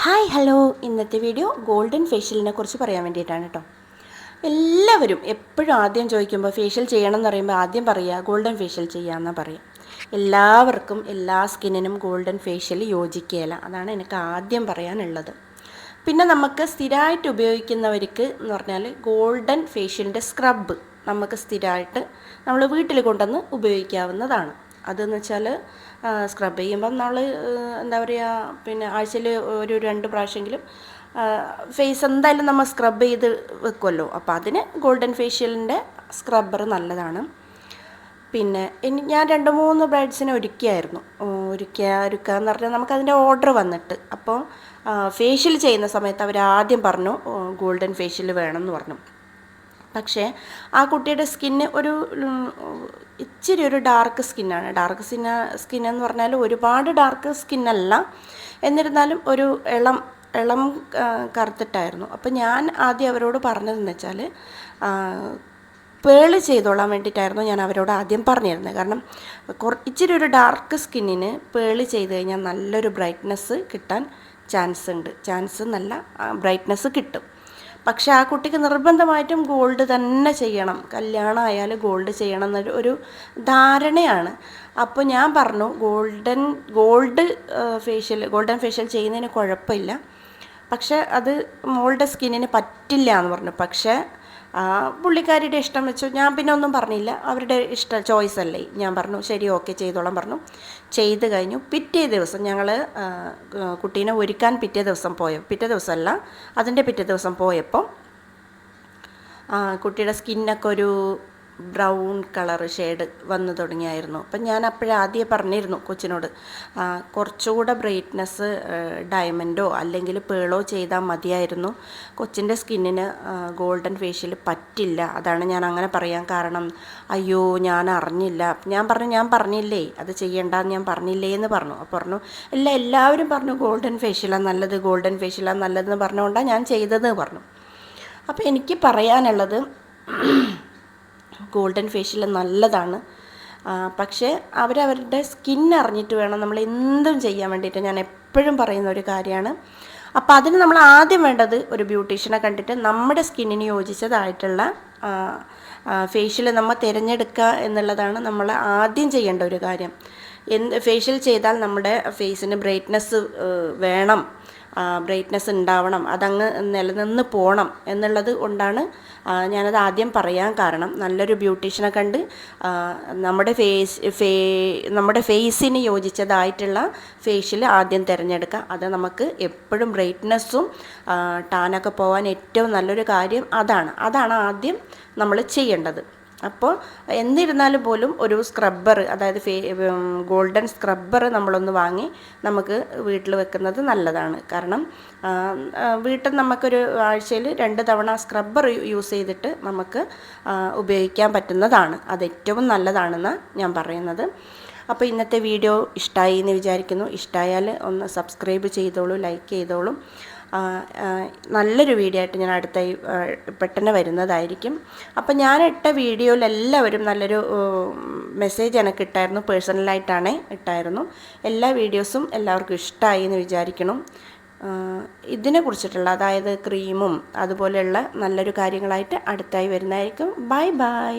Hi hello, ഇന്നത്തെ video golden ഫേഷ്യലിനെ കുറിച്ച് പറയാൻ വേണ്ടിയിട്ടാണ് കേട്ടോ. എല്ലാവരും എപ്പോഴും ആദ്യം ചോദിക്കുമ്പോൾ ഫേഷ്യൽ ചെയ്യണം എന്ന് പറയുമ്പോൾ ആദ്യം പറയുക ഗോൾഡൻ ഫേഷ്യൽ ചെയ്യാമെന്നാണ് പറയുക. എല്ലാവർക്കും എല്ലാ സ്കിന്നിനും ഗോൾഡൻ ഫേഷ്യൽ യോജിക്കുകയില്ല. അതാണ് എനിക്ക് ആദ്യം പറയാനുള്ളത്. പിന്നെ നമുക്ക് സ്ഥിരമായിട്ട് ഉപയോഗിക്കുന്നവർക്ക് എന്ന് പറഞ്ഞാൽ ഗോൾഡൻ ഫേഷ്യലിൻ്റെ സ്ക്രബ്ബ് നമുക്ക് സ്ഥിരമായിട്ട് നമ്മൾ വീട്ടിൽ കൊണ്ടുവന്ന് ഉപയോഗിക്കാവുന്നതാണ്. അതെന്ന് വെച്ചാൽ സ്ക്രബ് ചെയ്യുമ്പം നമ്മൾ എന്താ പറയുക, പിന്നെ ആഴ്ചയിൽ ഒരു 2 പ്രാവശ്യമെങ്കിലും ഫേസ് എന്തായാലും നമ്മൾ സ്ക്രബ് ചെയ്ത് വെക്കുമല്ലോ. അപ്പോൾ അതിന് ഗോൾഡൻ ഫേഷ്യലിൻ്റെ സ്ക്രബ്ബർ നല്ലതാണ്. പിന്നെ ഞാൻ 2-3 ബ്രൈഡ്സിനെ ഒരുക്കുകയെന്ന് പറഞ്ഞാൽ നമുക്കതിൻ്റെ ഓർഡർ വന്നിട്ട്, അപ്പോൾ ഫേഷ്യൽ ചെയ്യുന്ന സമയത്ത് അവർ ആദ്യം പറഞ്ഞു ഗോൾഡൻ ഫേഷ്യൽ വേണമെന്ന് പറഞ്ഞു. പക്ഷേ ആ കുട്ടിയുടെ സ്കിന്ന് ഇച്ചിരി ഒരു ഡാർക്ക് സ്കിന്നാണ്. ഡാർക്ക് സ്കിന്നെന്ന് പറഞ്ഞാൽ ഒരുപാട് ഡാർക്ക് സ്കിന്നല്ല, എന്നിരുന്നാലും ഒരു ഇളം കറുത്തിട്ടായിരുന്നു. അപ്പോൾ ഞാൻ ആദ്യം അവരോട് പറഞ്ഞതെന്ന് വെച്ചാൽ പേള് ചെയ്തോളാൻ വേണ്ടിയിട്ടായിരുന്നു ഞാൻ അവരോട് ആദ്യം പറഞ്ഞിരുന്നത്. കാരണം ഇച്ചിരി ഒരു ഡാർക്ക് സ്കിന്നിന് പേള് ചെയ്ത് കഴിഞ്ഞാൽ നല്ലൊരു ബ്രൈറ്റ്നസ് കിട്ടാൻ നല്ല ബ്രൈറ്റ്നസ് കിട്ടും. പക്ഷേ ആ കുട്ടിക്ക് നിർബന്ധമായിട്ടും ഗോൾഡ് തന്നെ ചെയ്യണം, കല്യാണം ആയാലും ഗോൾഡ് ചെയ്യണം എന്നൊരു ധാരണയാണ്. അപ്പോൾ ഞാൻ പറഞ്ഞു ഗോൾഡൻ ഫേഷ്യൽ ചെയ്യുന്നതിന് കുഴപ്പമില്ല, പക്ഷേ അത് മോളുടെ സ്കിന്നിന് പറ്റില്ല എന്ന് പറഞ്ഞു. പക്ഷേ പുള്ളിക്കാരിയുടെ ഇഷ്ടം വെച്ചു. ഞാൻ പിന്നെ ഒന്നും പറഞ്ഞില്ല, അവരുടെ ചോയ്സ് അല്ലേ. ഞാൻ പറഞ്ഞു ശരി, ഓക്കെ, ചെയ്തോളാം പറഞ്ഞു. ചെയ്ത് കഴിഞ്ഞു. പിറ്റേ ദിവസം ഞങ്ങൾ കുട്ടീനെ ഒരുക്കാൻ പിറ്റേ ദിവസമല്ല, അതിൻ്റെ പിറ്റേ ദിവസം പോയപ്പോൾ കുട്ടിയുടെ സ്കിന്നൊക്കെ ഒരു ബ്രൗൺ കളർ ഷെയ്ഡ് വന്നു തുടങ്ങിയായിരുന്നു. അപ്പം ഞാൻ ആദ്യം പറഞ്ഞിരുന്നു കൊച്ചിനോട്, കുറച്ചുകൂടെ ബ്രൈറ്റ്നസ് ഡയമണ്ടോ അല്ലെങ്കിൽ പേളോ ചെയ്താൽ മതിയായിരുന്നു, കൊച്ചിൻ്റെ സ്കിന്നിന് ഗോൾഡൻ ഫേഷ്യൽ പറ്റില്ല. അതാണ് ഞാൻ അങ്ങനെ പറയാൻ കാരണം. അയ്യോ, ഞാൻ അറിഞ്ഞില്ല. ഞാൻ പറഞ്ഞില്ലേ അത് ചെയ്യണ്ടെന്ന് ഞാൻ പറഞ്ഞില്ലേ എന്ന് പറഞ്ഞു. അപ്പോൾ പറഞ്ഞു എല്ലാവരും പറഞ്ഞു ഗോൾഡൻ ഫേഷ്യലാണ് നല്ലതെന്ന് പറഞ്ഞുകൊണ്ടാണ് ഞാൻ ചെയ്തതെന്ന് പറഞ്ഞു. അപ്പോൾ എനിക്ക് പറയാനുള്ളത് ഗോൾഡൻ ഫേഷ്യൽ നല്ലതാണ്, പക്ഷേ അവരവരുടെ സ്കിൻ അറിഞ്ഞിട്ട് വേണം നമ്മൾ എന്തും ചെയ്യാൻ വേണ്ടിയിട്ട്. ഞാൻ എപ്പോഴും പറയുന്ന ഒരു കാര്യമാണ്. അപ്പോൾ അതിന് നമ്മൾ ആദ്യം വേണ്ടത് ഒരു ബ്യൂട്ടീഷ്യനെ കണ്ടിട്ട് നമ്മുടെ സ്കിന്നിന് യോജിച്ചതായിട്ടുള്ള ഫേഷ്യൽ നമ്മൾ തിരഞ്ഞെടുക്കുക എന്നുള്ളതാണ് നമ്മൾ ആദ്യം ചെയ്യേണ്ട ഒരു കാര്യം. ഫേഷ്യൽ ചെയ്താൽ നമ്മുടെ ഫേസിന് ബ്രൈറ്റ്നസ് വേണം, ബ്രൈറ്റ്നസ് ഉണ്ടാവണം, അതങ്ങ് നിലനിന്ന് പോകണം എന്നുള്ളത് കൊണ്ടാണ് ഞാനത് ആദ്യം പറയാൻ കാരണം. നല്ലൊരു ബ്യൂട്ടീഷ്യനെ കണ്ട് നമ്മുടെ ഫേസിന് യോജിച്ചതായിട്ടുള്ള ഫേഷ്യൽ ആദ്യം തിരഞ്ഞെടുക്കുക. അത് നമുക്ക് എപ്പോഴും ബ്രൈറ്റ്നസ്സും ടാനൊക്കെ പോകാൻ ഏറ്റവും നല്ലൊരു കാര്യം അതാണ് ആദ്യം നമ്മൾ ചെയ്യേണ്ടത്. അപ്പോൾ എന്നിരുന്നാലും പോലും ഒരു സ്ക്രബ്ബർ, അതായത് ഗോൾഡൻ സ്ക്രബ്ബർ നമ്മളൊന്ന് വാങ്ങി നമുക്ക് വീട്ടിൽ വെക്കുന്നത് നല്ലതാണ്. കാരണം വീട്ടിൽ നമുക്കൊരു ആഴ്ചയിൽ 2 തവണ സ്ക്രബ്ബർ യൂസ് ചെയ്തിട്ട് നമുക്ക് ഉപയോഗിക്കാൻ പറ്റുന്നതാണ്. അത് ഏറ്റവും നല്ലതാണെന്നാണ് ഞാൻ പറയുന്നത്. അപ്പോൾ ഇന്നത്തെ വീഡിയോ ഇഷ്ടമായി എന്ന് വിചാരിക്കുന്നു. ഇഷ്ടമായാൽ ഒന്ന് സബ്സ്ക്രൈബ് ചെയ്തോളൂ, ലൈക്ക് ചെയ്തോളൂ. നല്ലൊരു വീഡിയോ ആയിട്ട് ഞാൻ അടുത്തായി പെട്ടെന്ന് വരുന്നതായിരിക്കും. അപ്പം ഞാൻ ഇട്ട വീഡിയോയിൽ എല്ലാവരും നല്ലൊരു മെസ്സേജ് എനിക്ക് ഇട്ടായിരുന്നു, പേഴ്സണലായിട്ടാണ് ഇട്ടായിരുന്നു. എല്ലാ വീഡിയോസും എല്ലാവർക്കും ഇഷ്ടമായി എന്ന് വിചാരിക്കണം. ഇതിനെ കുറിച്ചിട്ടുള്ള, അതായത് ക്രീമും അതുപോലെയുള്ള നല്ലൊരു കാര്യങ്ങളായിട്ട് അടുത്തായി വരുന്നതായിരിക്കും. ബൈ.